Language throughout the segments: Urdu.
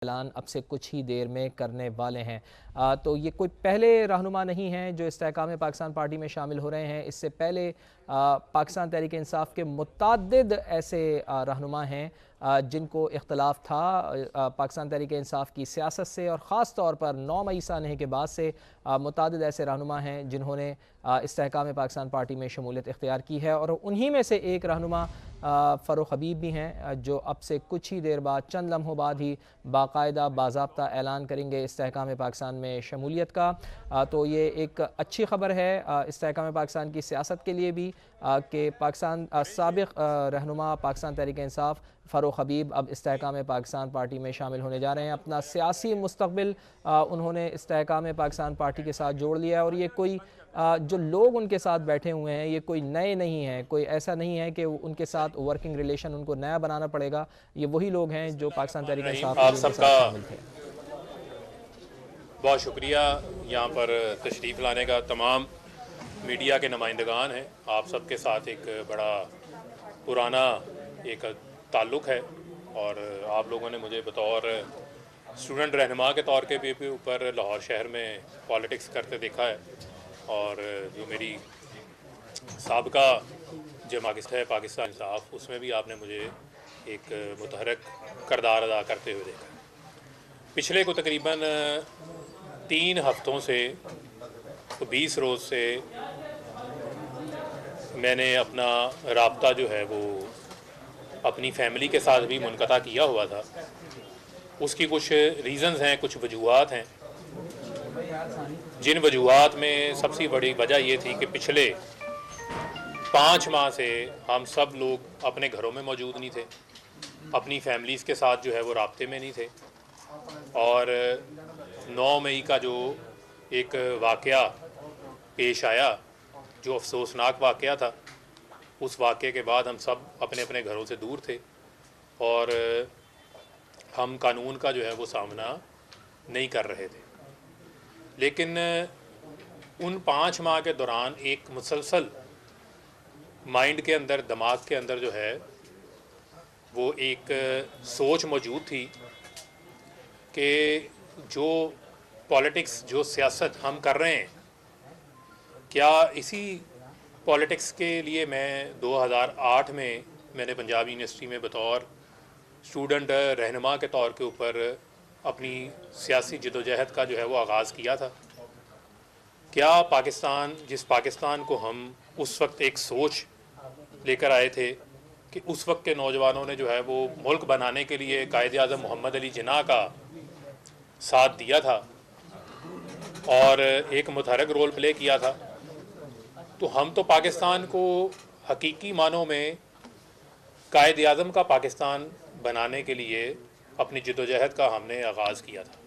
اعلان اب سے کچھ ہی دیر میں کرنے والے ہیں۔ تو یہ کوئی پہلے رہنما نہیں ہیں جو استحکام پاکستان پارٹی میں شامل ہو رہے ہیں۔ اس سے پہلے پاکستان تحریک انصاف کے متعدد ایسے رہنما ہیں جن کو اختلاف تھا پاکستان تحریک انصاف کی سیاست سے، اور خاص طور پر 9 مئی سانحے کے بعد سے متعدد ایسے رہنما ہیں جنہوں نے استحکام پاکستان پارٹی میں شمولیت اختیار کی ہے، اور انہی میں سے ایک رہنما فاروق حبیب بھی ہیں جو اب سے کچھ ہی دیر بعد، چند لمحوں بعد ہی باقاعدہ باضابطہ اعلان کریں گے استحکام پاکستان میں شمولیت کا۔ تو یہ ایک اچھی خبر ہے استحکام پاکستان کی سیاست کے لیے بھی کہ پاکستان سابق رہنما پاکستان تحریک انصاف فاروق حبیب اب استحکام پاکستان پارٹی میں شامل ہونے جا رہے ہیں۔ اپنا سیاسی مستقبل انہوں نے استحکام پاکستان پارٹی کے ساتھ جوڑ لیا ہے، اور یہ کوئی جو لوگ ان کے ساتھ بیٹھے ہوئے ہیں یہ کوئی نئے نہیں ہیں، کوئی ایسا نہیں ہے کہ ان کے ساتھ ورکنگ ریلیشن ان کو نیا بنانا پڑے گا۔ یہ وہی لوگ ہیں جو پاکستان تحریک انصاف آپ کے سب ساتھ کا شامل تھے۔ بہت شکریہ یہاں پر تشریف لانے کا تمام میڈیا کے نمائندگان ہیں۔ آپ سب کے ساتھ ایک بڑا پرانا ایک تعلق ہے، اور آپ لوگوں نے مجھے بطور اسٹوڈنٹ رہنما کے طور کے بھی اوپر لاہور شہر میں پالیٹکس کرتے دیکھا ہے، اور جو میری سابقہ جماعت ہے پاکستان انصاف، اس میں بھی آپ نے مجھے ایک متحرک کردار ادا کرتے ہوئے دیکھا ہے۔ پچھلے کو تقریباً 3 ہفتوں سے 20 روز سے میں نے اپنا رابطہ جو ہے وہ اپنی فیملی کے ساتھ بھی منقطع کیا ہوا تھا۔ اس کی کچھ ریزنز ہیں، کچھ وجوہات ہیں، جن وجوہات میں سب سے بڑی وجہ یہ تھی کہ پچھلے 5 ماہ سے ہم سب لوگ اپنے گھروں میں موجود نہیں تھے، اپنی فیملیز کے ساتھ جو ہے وہ رابطے میں نہیں تھے، اور 9 مئی کا جو ایک واقعہ پیش آیا، جو افسوسناک واقعہ تھا، اس واقعے کے بعد ہم سب اپنے اپنے گھروں سے دور تھے، اور ہم قانون کا جو ہے وہ سامنا نہیں کر رہے تھے۔ لیکن ان 5 ماہ کے دوران ایک مسلسل مائنڈ کے اندر، دماغ کے اندر جو ہے وہ ایک سوچ موجود تھی کہ جو پالیٹکس، جو سیاست ہم کر رہے ہیں، کیا اسی پالیٹکس کے لیے میں 2008 میں نے پنجاب یونیورسٹی میں بطور اسٹوڈنٹ رہنما کے طور کے اوپر اپنی سیاسی جدوجہد کا جو ہے وہ آغاز کیا تھا، کیا پاکستان، جس پاکستان کو ہم اس وقت ایک سوچ لے کر آئے تھے کہ اس وقت کے نوجوانوں نے جو ہے وہ ملک بنانے کے لیے قائد اعظم محمد علی جناح کا ساتھ دیا تھا اور ایک متحرک رول پلے کیا تھا، تو ہم تو پاکستان کو حقیقی معنوں میں قائد اعظم کا پاکستان بنانے کے لیے اپنی جدوجہد کا ہم نے آغاز کیا تھا۔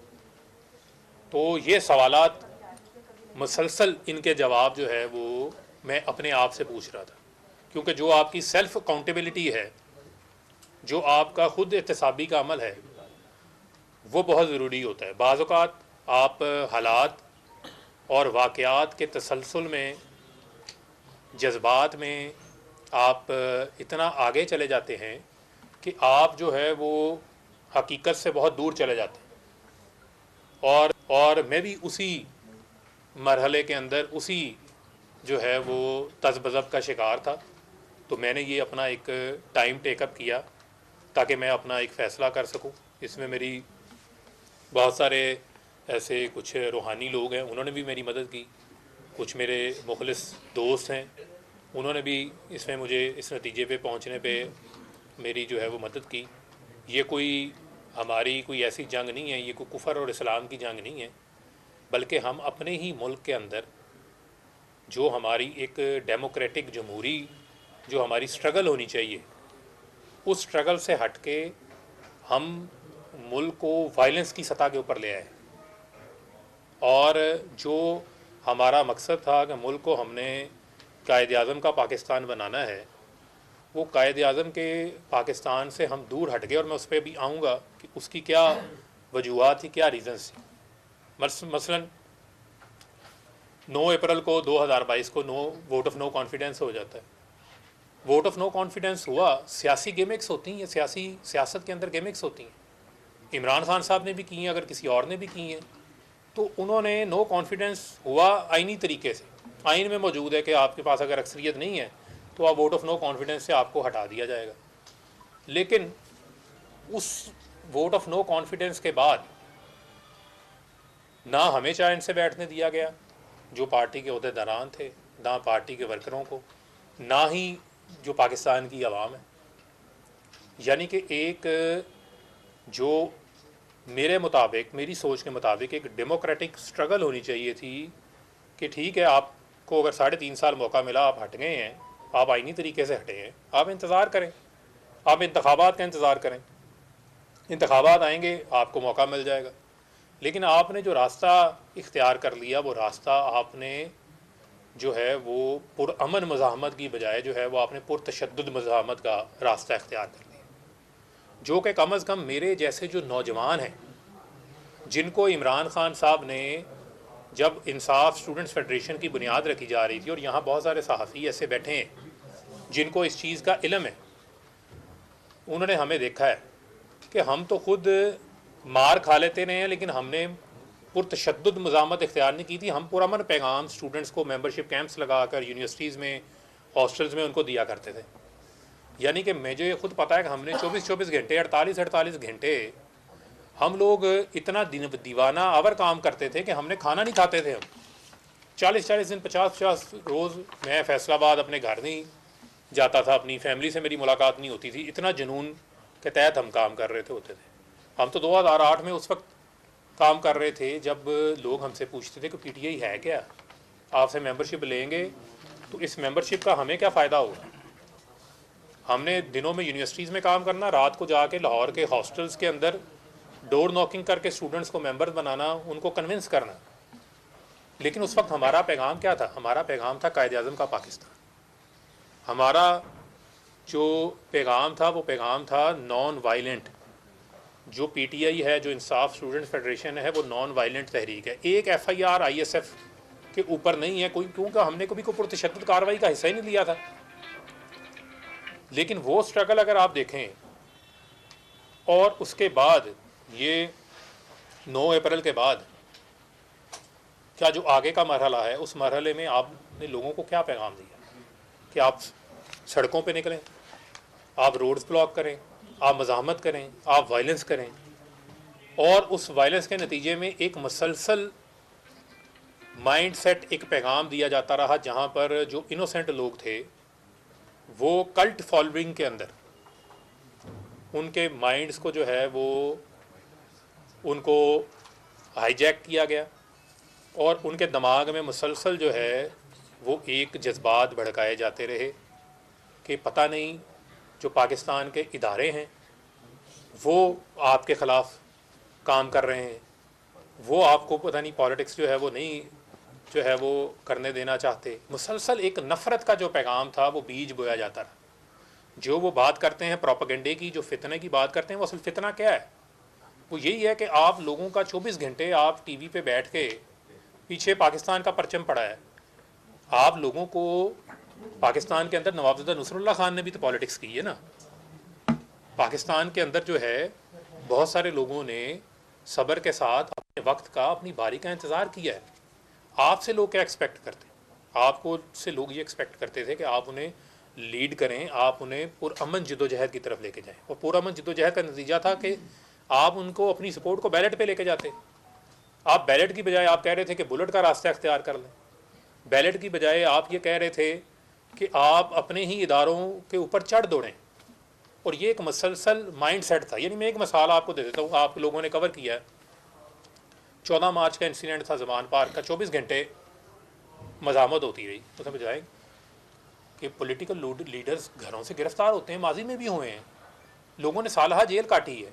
تو یہ سوالات مسلسل، ان کے جواب جو ہے وہ میں اپنے آپ سے پوچھ رہا تھا، کیونکہ جو آپ کی سیلف اکاؤنٹیبلٹی ہے، جو آپ کا خود احتسابی کا عمل ہے، وہ بہت ضروری ہوتا ہے۔ بعض اوقات آپ حالات اور واقعات کے تسلسل میں، جذبات میں آپ اتنا آگے چلے جاتے ہیں کہ آپ جو ہے وہ حقیقت سے بہت دور چلے جاتے ہیں، اور میں بھی اسی مرحلے کے اندر، اسی جو ہے وہ تذبذب کا شکار تھا۔ تو میں نے یہ اپنا ایک ٹائم ٹیک اپ کیا تاکہ میں اپنا ایک فیصلہ کر سکوں۔ اس میں میری بہت سارے ایسے کچھ روحانی لوگ ہیں، انہوں نے بھی میری مدد کی، کچھ میرے مخلص دوست ہیں، انہوں نے بھی اس میں مجھے اس نتیجے پہ پہنچنے پہ میری جو ہے وہ مدد کی۔ یہ کوئی ہماری کوئی ایسی جنگ نہیں ہے، یہ کوئی کفر اور اسلام کی جنگ نہیں ہے، بلکہ ہم اپنے ہی ملک کے اندر جو ہماری ایک ڈیموکریٹک جمہوری جو ہماری سٹرگل ہونی چاہیے، اس سٹرگل سے ہٹ کے ہم ملک کو وائلنس کی سطح کے اوپر لے آئے، اور جو ہمارا مقصد تھا کہ ملک کو ہم نے قائد اعظم کا پاکستان بنانا ہے، وہ قائد اعظم کے پاکستان سے ہم دور ہٹ گئے، اور میں اس پہ بھی آؤں گا کہ اس کی کیا وجوہات تھی، کیا ریزنس تھی۔ مثلاً 9 اپریل کو 2022 کو ووٹ آف نو کانفیڈنس ہو جاتا ہے۔ ووٹ آف نو کانفیڈنس ہوا، سیاسی گیمکس ہوتی ہیں، سیاست کے اندر گیمکس ہوتی ہیں، عمران خان صاحب نے بھی کی ہیں, اگر کسی اور نے بھی کی ہیں, تو انہوں نے نو کانفیڈنس ہوا آئینی طریقے سے. آئین میں موجود ہے کہ آپ کے پاس اگر اکثریت نہیں ہے تو آپ ووٹ آف نو کانفیڈنس سے آپ کو ہٹا دیا جائے گا. لیکن اس ووٹ آف نو کانفیڈنس کے بعد نہ ہمیں چاہے ان سے بیٹھنے دیا گیا جو پارٹی کے عہدے داران تھے, نہ پارٹی کے ورکروں کو, نہ ہی جو پاکستان کی عوام ہے. یعنی کہ ایک جو میرے مطابق, میری سوچ کے مطابق ایک ڈیموکریٹک سٹرگل ہونی چاہیے تھی کہ ٹھیک ہے آپ کو اگر 3.5 سال موقع ملا, آپ ہٹ گئے ہیں, آپ آئینی طریقے سے ہٹے ہیں, آپ انتظار کریں, آپ انتخابات کا انتظار کریں, انتخابات آئیں گے آپ کو موقع مل جائے گا. لیکن آپ نے جو راستہ اختیار کر لیا وہ راستہ آپ نے جو ہے وہ پرامن مزاحمت کی بجائے جو ہے وہ آپ نے پرتشدد مزاحمت کا راستہ اختیار کر لیا, جو کہ کم از کم میرے جیسے جو نوجوان ہیں جن کو عمران خان صاحب نے جب انصاف اسٹوڈنٹس فیڈریشن کی بنیاد رکھی جا رہی تھی, اور یہاں بہت سارے صحافی ایسے بیٹھے ہیں جن کو اس چیز کا علم ہے, انہوں نے ہمیں دیکھا ہے کہ ہم تو خود مار کھا لیتے رہے ہیں لیکن ہم نے پرتشدد مزاحمت اختیار نہیں کی تھی. ہم پرامن پیغام اسٹوڈنٹس کو ممبرشپ کیمپس لگا کر یونیورسٹیز میں, ہاسٹلز میں ان کو دیا کرتے تھے. یعنی کہ مجھے یہ خود پتہ ہے کہ ہم نے 24 گھنٹے 48 گھنٹے ہم لوگ اتنا دیوانہ آور کام کرتے تھے کہ ہم نے کھانا نہیں کھاتے تھے. ہم 40 دن 50 روز میں فیصل آباد اپنے گھر نہیں جاتا تھا, اپنی فیملی سے میری ملاقات نہیں ہوتی تھی. اتنا جنون کے تحت ہم کام کر رہے ہوتے تھے. ہم تو 2008 میں اس وقت کام کر رہے تھے جب لوگ ہم سے پوچھتے تھے کہ پی ٹی آئی ہے کیا, آپ سے ممبرشپ لیں گے تو اس ممبرشپ کا ہمیں کیا فائدہ ہوگا. ہم نے دنوں میں یونیورسٹیز میں کام کرنا, رات کو جا کے لاہور کے ہاسٹلز کے اندر ڈور ناکنگ کر کے اسٹوڈنٹس کو ممبر بنانا, ان کو کنونس کرنا. لیکن اس وقت ہمارا پیغام کیا تھا؟ ہمارا پیغام تھا قائد اعظم کا پاکستان. ہمارا جو پیغام تھا وہ پیغام تھا نان وائلنٹ. جو پی ٹی آئی ہے, جو انصاف اسٹوڈنٹس فیڈریشن ہے, وہ نان وائلنٹ تحریک ہے. ایک F I R I S F کے اوپر نہیں ہے کوئی, کیونکہ ہم نے کبھی کوئی پرتشدد کارروائی کا حصہ ہی نہیں لیا تھا. لیکن وہ سٹرگل اگر آپ دیکھیں, اور اس کے بعد یہ 9 اپریل کے بعد کیا جو آگے کا مرحلہ ہے, اس مرحلے میں آپ نے لوگوں کو کیا پیغام دیا کہ آپ سڑکوں پہ نکلیں, آپ روڈز بلاک کریں, آپ مزاحمت کریں, آپ وائلنس کریں. اور اس وائلنس کے نتیجے میں ایک مسلسل مائنڈ سیٹ, ایک پیغام دیا جاتا رہا جہاں پر جو انوسینٹ لوگ تھے وہ کلٹ فالوئنگ کے اندر ان کے مائنڈز کو جو ہے وہ ان کو ہائی جیک کیا گیا, اور ان کے دماغ میں مسلسل جو ہے وہ ایک جذبات بھڑکائے جاتے رہے کہ پتہ نہیں جو پاکستان کے ادارے ہیں وہ آپ کے خلاف کام کر رہے ہیں, وہ آپ کو پتہ نہیں پالیٹکس جو ہے وہ نہیں جو ہے وہ کرنے دینا چاہتے. مسلسل ایک نفرت کا جو پیغام تھا وہ بیج بویا جاتا رہا. جو وہ بات کرتے ہیں پروپیگنڈے کی, جو فتنے کی بات کرتے ہیں, وہ اصل فتنہ کیا ہے؟ وہ یہی ہے کہ آپ لوگوں کا 24 گھنٹے آپ ٹی وی پہ بیٹھ کے پیچھے پاکستان کا پرچم پڑا ہے. آپ لوگوں کو پاکستان کے اندر نوابزادہ نصر اللہ خان نے بھی تو پالیٹکس کی ہے نا. پاکستان کے اندر جو ہے بہت سارے لوگوں نے صبر کے ساتھ اپنے وقت کا, اپنی باری کا انتظار کیا ہے. آپ سے لوگ کیا ایکسپیکٹ کرتے ہیں؟ آپ کو سے لوگ یہ ایکسپیکٹ کرتے تھے کہ آپ انہیں لیڈ کریں, آپ انہیں پرامن جدوجہد کی طرف لے کے جائیں. اور پرامن جدوجہد کا نتیجہ تھا کہ آپ ان کو اپنی سپورٹ کو بیلٹ پہ لے کے جاتے. آپ بیلٹ کی بجائے آپ کہہ رہے تھے کہ بلٹ کا راستہ اختیار کر لیں. بیلٹ کی بجائے آپ یہ کہہ رہے تھے کہ آپ اپنے ہی اداروں کے اوپر چڑھ دوڑیں. اور یہ ایک مسلسل مائنڈ سیٹ تھا. یعنی میں ایک مثال آپ کو دے دیتا ہوں, آپ لوگوں نے کور کیا ہے. 14 مارچ کا انسیڈنٹ تھا زمان پارک کا. 24 گھنٹے مزاحمت ہوتی رہی. تو سمجھ آئے کہ پولیٹیکل لیڈرز گھروں سے گرفتار ہوتے ہیں, ماضی میں بھی ہوئے ہیں. لوگوں نے سالہ جیل کاٹی ہے.